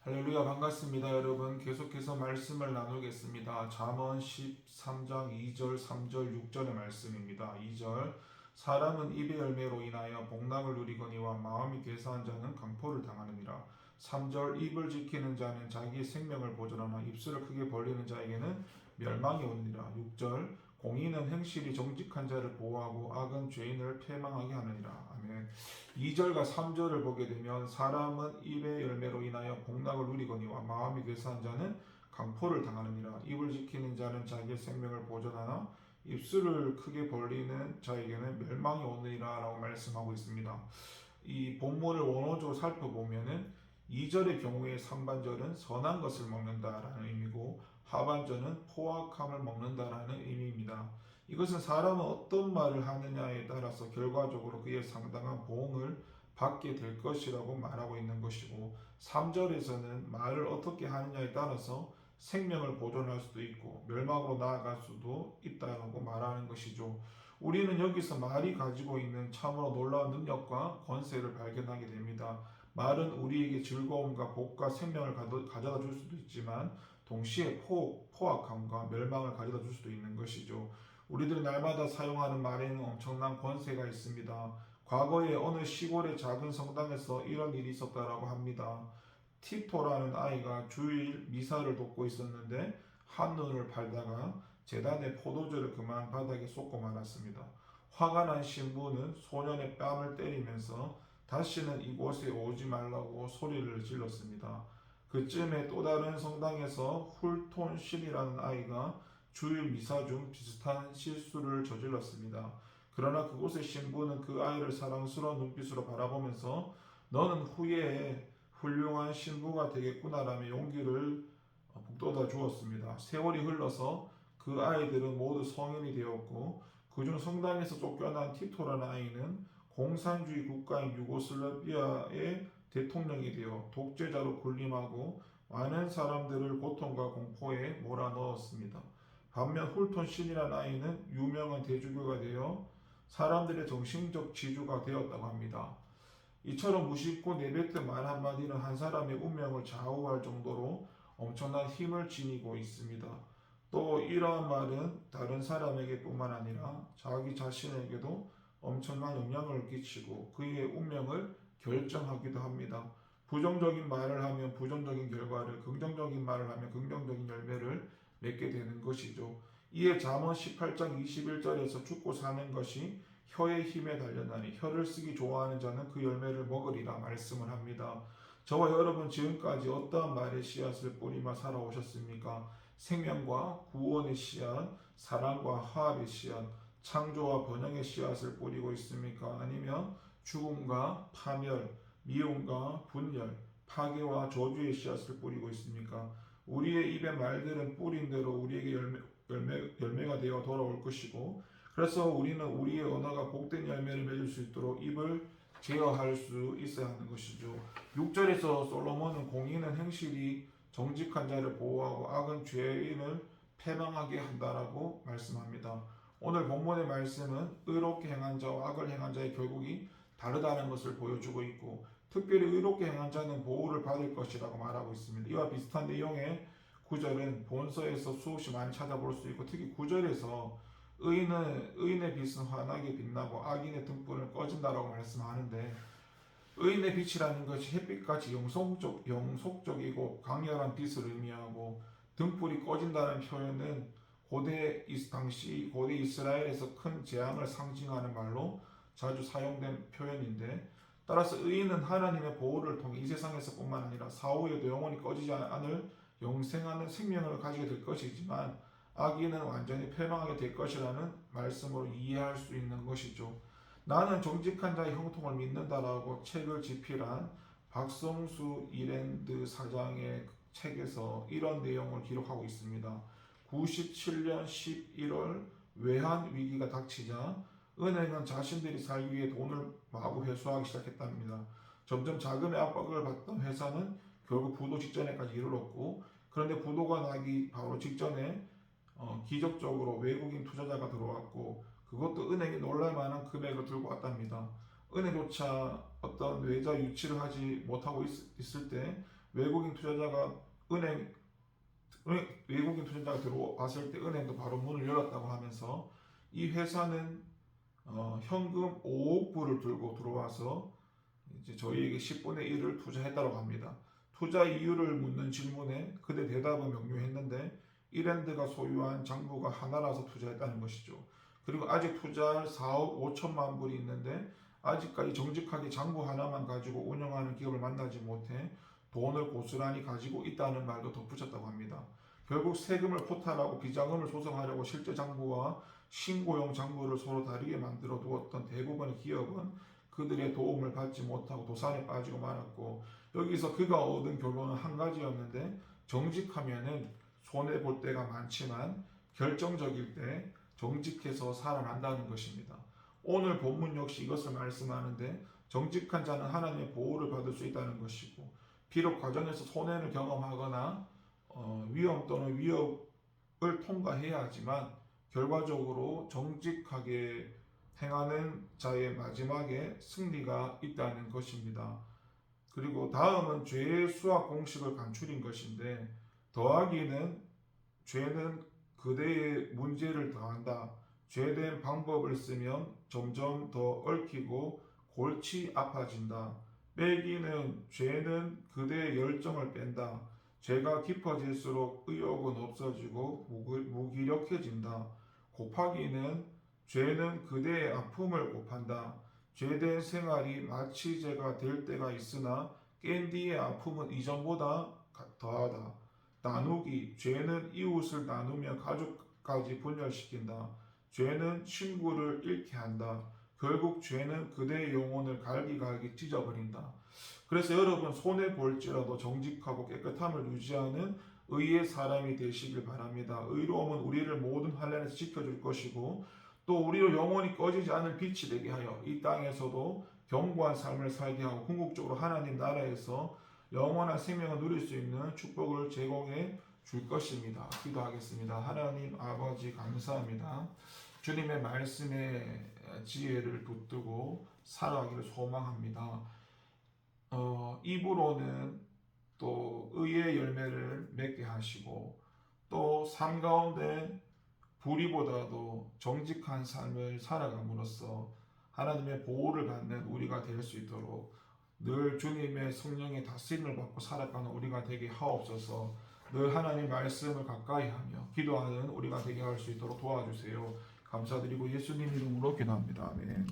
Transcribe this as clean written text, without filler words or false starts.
할렐루야 반갑습니다. 여러분 계속해서 말씀을 나누겠습니다. 잠언 13장 2절 3절 6절의 말씀입니다. 2절 사람은 입의 열매로 인하여 복락을 누리거니와 마음이 괴사한 자는 강포를 당하느니라. 3절 입을 지키는 자는 자기의 생명을 보존하나 입술을 크게 벌리는 자에게는 멸망이 오느니라. 6절 공의는 행실이 정직한 자를 보호하고 악은 죄인을 패망하게 하느니라. 아멘. 2절과 3절을 보게 되면 사람은 입의 열매로 인하여 복락을 누리거니와 마음이 괴사한 자는 강포를 당하느니라. 입을 지키는 자는 자기의 생명을 보존하나 입술을 크게 벌리는 자에게는 멸망이 오느니라 라고 말씀하고 있습니다. 이 본문을 원어적으로 살펴보면은 2절의 경우에 상반절은 선한 것을 먹는다라는 의미고 하반절은 포악함을 먹는다라는 의미입니다. 이것은 사람은 어떤 말을 하느냐에 따라서 결과적으로 그의 상당한 보응을 받게 될 것이라고 말하고 있는 것이고 3절에서는 말을 어떻게 하느냐에 따라서 생명을 보존할 수도 있고 멸망으로 나아갈 수도 있다고 말하는 것이죠. 우리는 여기서 말이 가지고 있는 참으로 놀라운 능력과 권세를 발견하게 됩니다. 말은 우리에게 즐거움과 복과 생명을 가져다 줄 수도 있지만 동시에 포악함과 멸망을 가져다 줄 수도 있는 것이죠. 우리들이 날마다 사용하는 말에는 엄청난 권세가 있습니다. 과거에 어느 시골의 작은 성당에서 이런 일이 있었다라고 합니다. 티토라는 아이가 주일 미사를 돕고 있었는데 한눈을 팔다가 재단의 포도주를 그만 바닥에 쏟고 말았습니다. 화가 난 신부는 소년의 뺨을 때리면서 다시는 이곳에 오지 말라고 소리를 질렀습니다. 그쯤에 또 다른 성당에서 훌톤신이라는 아이가 주일 미사 중 비슷한 실수를 저질렀습니다. 그러나 그곳의 신부는 그 아이를 사랑스러운 눈빛으로 바라보면서 너는 후에 훌륭한 신부가 되겠구나라며 용기를 북돋아 주었습니다. 세월이 흘러서 그 아이들은 모두 성인이 되었고 그중 성당에서 쫓겨난 티토라는 아이는 공산주의 국가인 유고슬라비아의 대통령이 되어 독재자로 군림하고 많은 사람들을 고통과 공포에 몰아넣었습니다. 반면 훌톤 신이라는 아이는 유명한 대주교가 되어 사람들의 정신적 지주가 되었다고 합니다. 이처럼 무심코 내뱉은 말 한마디는 한 사람의 운명을 좌우할 정도로 엄청난 힘을 지니고 있습니다. 또 이러한 말은 다른 사람에게 뿐만 아니라 자기 자신에게도 엄청난 영향을 끼치고 그의 운명을 결정하기도 합니다. 부정적인 말을 하면 부정적인 결과를, 긍정적인 말을 하면 긍정적인 열매를 맺게 되는 것이죠. 이에 잠언 18장 21절에서 죽고 사는 것이 혀의 힘에 달렸나니 혀를 쓰기 좋아하는 자는 그 열매를 먹으리라 말씀을 합니다. 저와 여러분 지금까지 어떠한 말의 씨앗을 뿌리며 살아오셨습니까? 생명과 구원의 씨앗, 사랑과 화합의 씨앗, 창조와 번영의 씨앗을 뿌리고 있습니까? 아니면 죽음과 파멸, 미움과 분열, 파괴와 저주의 씨앗을 뿌리고 있습니까? 우리의 입의 말들은 뿌린 대로 우리에게 열매가 되어 돌아올 것이고 그래서 우리는 우리의 언어가 복된 열매를 맺을 수 있도록 입을 제어할 수 있어야 하는 것이죠. 6절에서 솔로몬은 공의는 행실이 정직한 자를 보호하고 악은 죄인을 패망하게 한다라고 말씀합니다. 오늘 본문의 말씀은 의롭게 행한 자와 악을 행한 자의 결국이 다르다는 것을 보여주고 있고 특별히 의롭게 행한 자는 보호를 받을 것이라고 말하고 있습니다. 이와 비슷한 내용의 구절은 본서에서 수없이 많이 찾아볼 수 있고 특히 구절에서 의인의 빛은 환하게 빛나고 악인의 등불은 꺼진다라고 말씀하는데 의인의 빛이라는 것이 햇빛같이 영속적이고 강렬한 빛을 의미하고 등불이 꺼진다는 표현은 당시 고대 이스라엘에서 큰 재앙을 상징하는 말로 자주 사용된 표현인데 따라서 의인은 하나님의 보호를 통해 이 세상에서뿐만 아니라 사후에도 영원히 꺼지지 않을 영생하는 생명을 가지게 될 것이지만 악인은 완전히 패망하게 될 것이라는 말씀으로 이해할 수 있는 것이죠. 나는 정직한 자의 형통을 믿는다라고 책을 집필한 박성수 이랜드 사장의 책에서 이런 내용을 기록하고 있습니다. 97년 11월 외환 위기가 닥치자 은행은 자신들이 살기 위해 돈을 마구 회수하기 시작했답니다. 점점 자금의 압박을 받던 회사는 결국 부도 직전에까지 이르렀고 그런데 부도가 나기 바로 직전에 기적적으로 외국인 투자자가 들어왔고 그것도 은행이 놀랄 만한 금액을 들고 왔답니다. 은행조차 어떤 외자 유치를 하지 못하고 있을 때 외국인 투자자가 외국인 투자자가 들어왔을 때 은행도 바로 문을 열었다고 하면서 이 회사는 현금 5억 불을 들고 들어와서 이제 저희에게 10분의 1을 투자했다고 합니다. 투자 이유를 묻는 질문에 그대 대답은 명료했는데 이랜드가 소유한 장부가 하나라서 투자했다는 것이죠. 그리고 아직 투자할 4억 5천만 불이 있는데 아직까지 정직하게 장부 하나만 가지고 운영하는 기업을 만나지 못해 돈을 고스란히 가지고 있다는 말도 덧붙였다고 합니다. 결국 세금을 포탈하고 비자금을 조성하려고 실제 장부와 신고용 장부를 서로 다르게 만들어 두었던 대부분의 기업은 그들의 도움을 받지 못하고 도산에 빠지고 말았고, 여기서 그가 얻은 결론은 한 가지였는데, 정직하면은 손해 볼 때가 많지만 결정적일 때 정직해서 살아난다는 것입니다. 오늘 본문 역시 이것을 말씀하는데, 정직한 자는 하나님의 보호를 받을 수 있다는 것이고, 비록 과정에서 손해를 경험하거나 위험 또는 위협을 통과해야 하지만 결과적으로 정직하게 행하는 자의 마지막에 승리가 있다는 것입니다. 그리고 다음은 죄의 수학 공식을 간추린 것인데, 더하기는 죄는 그대의 문제를 더한다. 죄된 방법을 쓰면 점점 더 얽히고 골치 아파진다. 빼기는 죄는 그대의 열정을 뺀다. 죄가 깊어질수록 의욕은 없어지고 무기력해진다. 곱하기는 죄는 그대의 아픔을 곱한다. 죄된 생활이 마취제가 될 때가 있으나 깬 뒤의 아픔은 이전보다 더하다. 나누기, 죄는 이웃을 나누며 가족까지 분열시킨다. 죄는 친구를 잃게 한다. 결국 죄는 그대의 영혼을 갈기갈기 찢어버린다. 그래서 여러분, 손해 볼지라도 정직하고 깨끗함을 유지하는 의의 사람이 되시길 바랍니다. 의로움은 우리를 모든 환난에서 지켜줄 것이고 또 우리로 영원히 꺼지지 않을 빛이 되게 하여 이 땅에서도 견고한 삶을 살게 하고 궁극적으로 하나님 나라에서 영원한 생명을 누릴 수 있는 축복을 제공해 줄 것입니다. 기도하겠습니다. 하나님 아버지 감사합니다. 주님의 말씀에 지혜를 붙들고 살아가기를 소망합니다. 입으로는 또 의의 열매를 맺게 하시고 또 삶 가운데 불의보다도 정직한 삶을 살아감으로써 하나님의 보호를 받는 우리가 될 수 있도록 늘 주님의 성령의 다스림을 받고 살아가는 우리가 되게 하옵소서. 늘 하나님 말씀을 가까이 하며 기도하는 우리가 되게 할 수 있도록 도와주세요. 감사드리고 예수님 이름으로 기도합니다. 아멘.